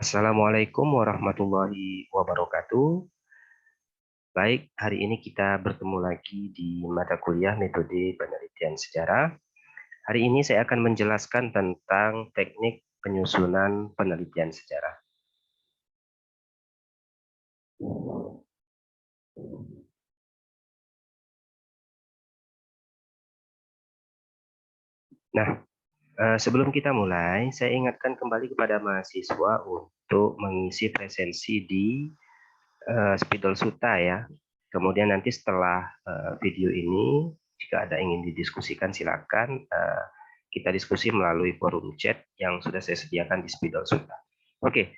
Assalamualaikum warahmatullahi wabarakatuh. Baik, hari ini kita bertemu lagi di mata kuliah metode penelitian sejarah. Hari ini saya akan menjelaskan tentang teknik penyusunan penelitian sejarah. Nah, sebelum kita mulai, saya ingatkan kembali kepada mahasiswa untuk mengisi presensi di Spidol Suta ya. Kemudian nanti setelah video ini, jika ada ingin didiskusikan silakan kita diskusi melalui forum chat yang sudah saya sediakan di Spidol Suta. Oke,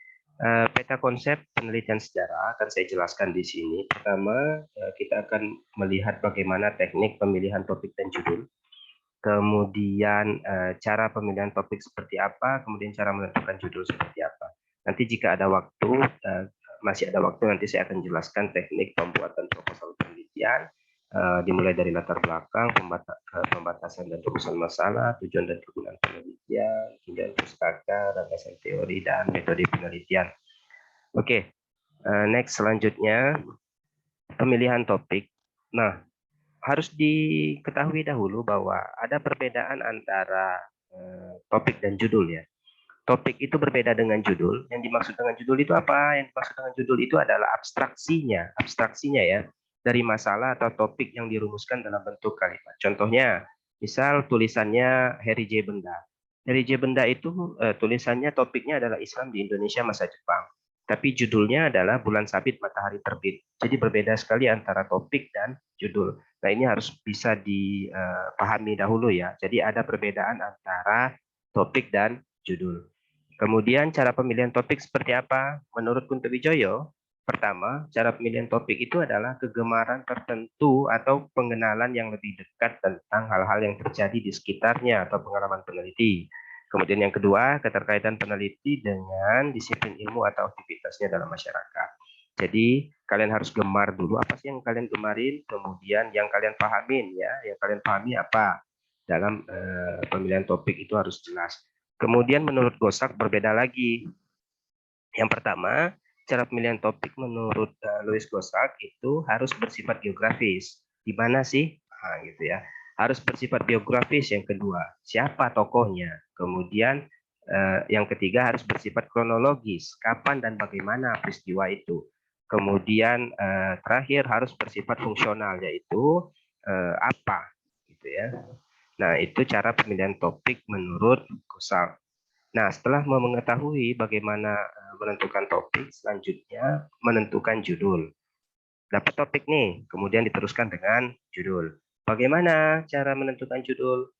peta konsep penelitian sejarah akan saya jelaskan di sini. Pertama, kita akan melihat bagaimana teknik pemilihan topik dan judul. Kemudian cara pemilihan topik seperti apa, kemudian cara menentukan judul seperti apa. Nanti jika ada waktu, masih ada waktu, nanti saya akan jelaskan teknik pembuatan proposal penelitian, dimulai dari latar belakang, pembatasan dan rumusan masalah, tujuan dan kegunaan penelitian, hingga pustaka, landasan teori, dan metode penelitian. Oke, next selanjutnya, pemilihan topik. Nah, harus diketahui dahulu bahwa ada perbedaan antara topik dan judul ya. Topik itu berbeda dengan judul. Yang dimaksud dengan judul itu apa? Yang dimaksud dengan judul itu adalah abstraksinya ya, dari masalah atau topik yang dirumuskan dalam bentuk kalimat. Contohnya, misal tulisannya Heri J. Benda. Heri J. Benda itu tulisannya topiknya adalah Islam di Indonesia masa Jepang. Tapi judulnya adalah Bulan Sabit Matahari Terbit. Jadi berbeda sekali antara topik dan judul. Nah, ini harus bisa dipahami dahulu ya. Jadi ada perbedaan antara topik dan judul. Kemudian cara pemilihan topik seperti apa? Menurut Kunto Wijoyo, pertama, cara pemilihan topik itu adalah kegemaran tertentu atau pengenalan yang lebih dekat tentang hal-hal yang terjadi di sekitarnya atau pengalaman peneliti. Kemudian yang kedua, keterkaitan peneliti dengan disiplin ilmu atau aktivitasnya dalam masyarakat. Jadi kalian harus gemar dulu apa sih yang kalian gemarin, kemudian yang kalian pahamin ya, yang kalian pahami apa dalam pemilihan topik itu harus jelas. Kemudian menurut Gosak berbeda lagi. Yang pertama, cara pemilihan topik menurut Louis Gosak itu harus bersifat geografis. Di mana sih? Nah, gitu ya. Harus bersifat biografis. Yang kedua, siapa tokohnya? Kemudian yang ketiga harus bersifat kronologis. Kapan dan bagaimana peristiwa itu? Kemudian terakhir harus bersifat fungsional, yaitu apa? Gitu ya. Nah, itu cara pemilihan topik menurut Gosak. Nah, setelah mengetahui bagaimana menentukan topik, selanjutnya menentukan judul. Dapat topik nih, kemudian diteruskan dengan judul. Bagaimana cara menentukan judul?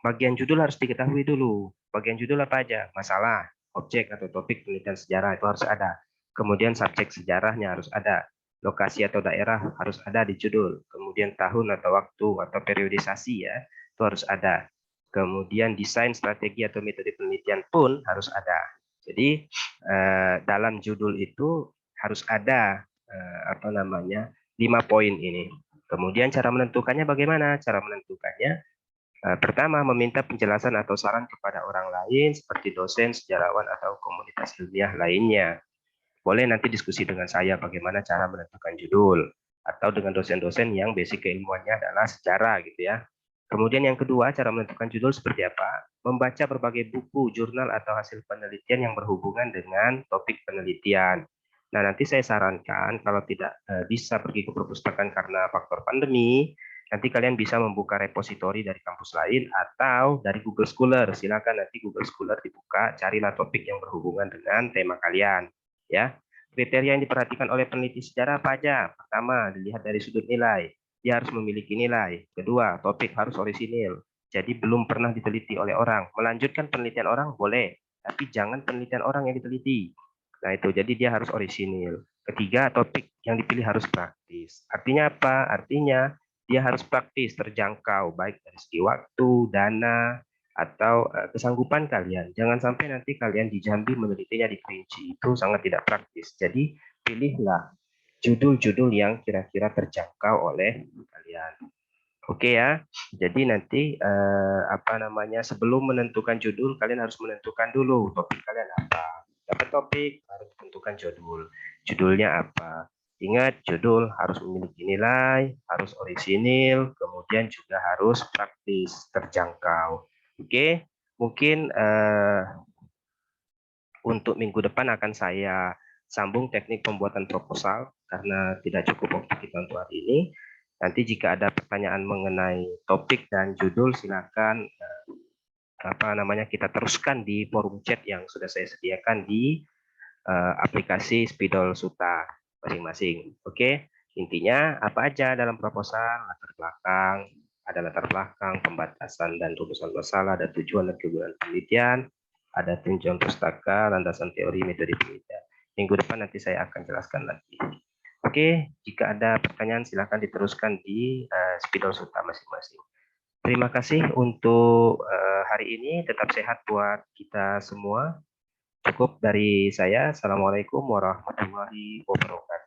Bagian judul harus diketahui dulu. Bagian judul apa aja? Masalah, objek atau topik penelitian sejarah itu harus ada. Kemudian subjek sejarahnya harus ada. Lokasi atau daerah harus ada di judul. Kemudian tahun atau waktu atau periodisasi ya, itu harus ada. Kemudian desain, strategi atau metode penelitian pun harus ada. Jadi dalam judul itu harus ada 5 poin ini. Kemudian cara menentukannya bagaimana? Cara menentukannya pertama, meminta penjelasan atau saran kepada orang lain seperti dosen, sejarawan, atau komunitas ilmiah lainnya. Boleh nanti diskusi dengan saya bagaimana cara menentukan judul, atau dengan dosen-dosen yang basic keilmuannya adalah sejarah gitu ya. Kemudian yang kedua, cara menentukan judul seperti apa? Membaca berbagai buku, jurnal, atau hasil penelitian yang berhubungan dengan topik penelitian. Nah, nanti saya sarankan kalau tidak bisa pergi ke perpustakaan karena faktor pandemi, nanti kalian bisa membuka repositori dari kampus lain atau dari Google Scholar. Silakan nanti Google Scholar dibuka, carilah topik yang berhubungan dengan tema kalian. Ya, kriteria yang diperhatikan oleh peneliti sejarah apa aja? Pertama, dilihat dari sudut nilai. Dia harus memiliki nilai. Kedua, topik harus orisinil. Jadi belum pernah diteliti oleh orang. Melanjutkan penelitian orang boleh, tapi jangan penelitian orang yang diteliti. Nah itu, jadi dia harus orisinil. Ketiga, topik yang dipilih harus praktis. Artinya apa? Artinya dia harus praktis, terjangkau, baik dari segi waktu, dana, atau kesanggupan kalian. Jangan sampai nanti kalian di Jambi menelitinya di Kerinci. Itu sangat tidak praktis. Jadi pilihlah judul-judul yang kira-kira terjangkau oleh kalian. Oke ya. Jadi nanti sebelum menentukan judul kalian harus menentukan dulu topik kalian apa. dapat topik, baru tentukan judul. Judulnya apa? Ingat, judul harus memiliki nilai, harus orisinil, kemudian juga harus praktis, terjangkau. Oke, mungkin untuk minggu depan akan saya sambung teknik pembuatan proposal karena tidak cukup waktu kita untuk hari ini. Nanti jika ada pertanyaan mengenai topik dan judul, silakan kita teruskan di forum chat yang sudah saya sediakan di aplikasi Spidol Suta masing-masing. Oke, intinya apa aja dalam proposal, ada latar belakang, pembatasan dan rumusan masalah, ada tujuan dan kegunaan penelitian, ada tinjauan pustaka, landasan teori, metode penelitian. Minggu depan nanti saya akan jelaskan lagi. Oke, jika ada pertanyaan silakan diteruskan di Spidol Suta masing-masing. Terima kasih untuk hari ini. Tetap sehat buat kita semua. Cukup dari saya. Assalamualaikum warahmatullahi wabarakatuh.